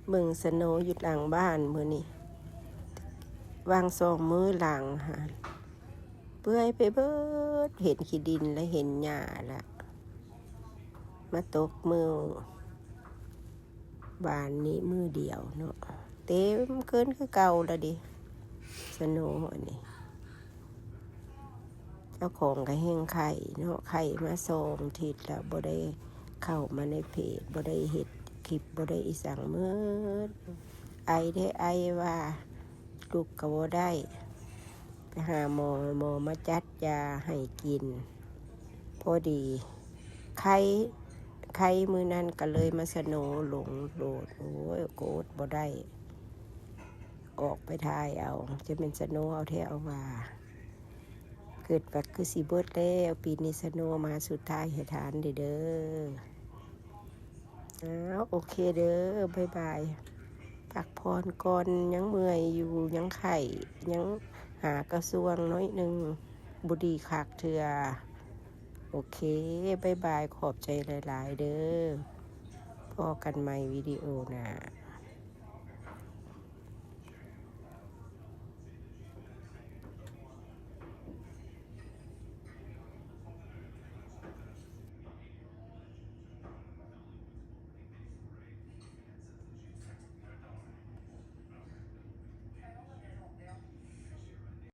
เบิ่งสโนว์อยู่หลังบ้านมื้อนี้วางซองมือหลังหาเปื่อยไปเบิดเห็นขี้ดินและเห็นหญ้าละมาตกมือบ้านนี้มือเดียวเนาะเต็มเกินคือเก่าละดิสโนว์อันนี้เจ้าของก็แห้งไข่เนาะไข่มา2 ทิศแล้วบ่ได้เข้ามาในเพจบ่ได้เฮ็ดคลิปบ่ได้อีสังมืดไอได้ไอว่าลูกก็บ่ได้ไปหาหมอมาจัดยาให้กินพอดีไข้มือนั้นก็เลยมาสโนว์ลงโลดโอ้ยโกรธบ่ได้ออกไปทายเอาจะเป็นสโนว์เอาแท้เอาว่าเกิดว่าคือสิเบิดแล้วปีนี้สโนว์มาสุดท้ายให้ทานเด้อโอเคเด้อบ๊ายบายพักผ่อนก่อนยังเมื่อยอยู่ยังไข้ยังหากระทรวงน้อยหนึ่งบุดีคักเถื่อโอเคบ๊ายบายขอบใจหลายๆเด้อพอกันใหม่วิดีโอหน้า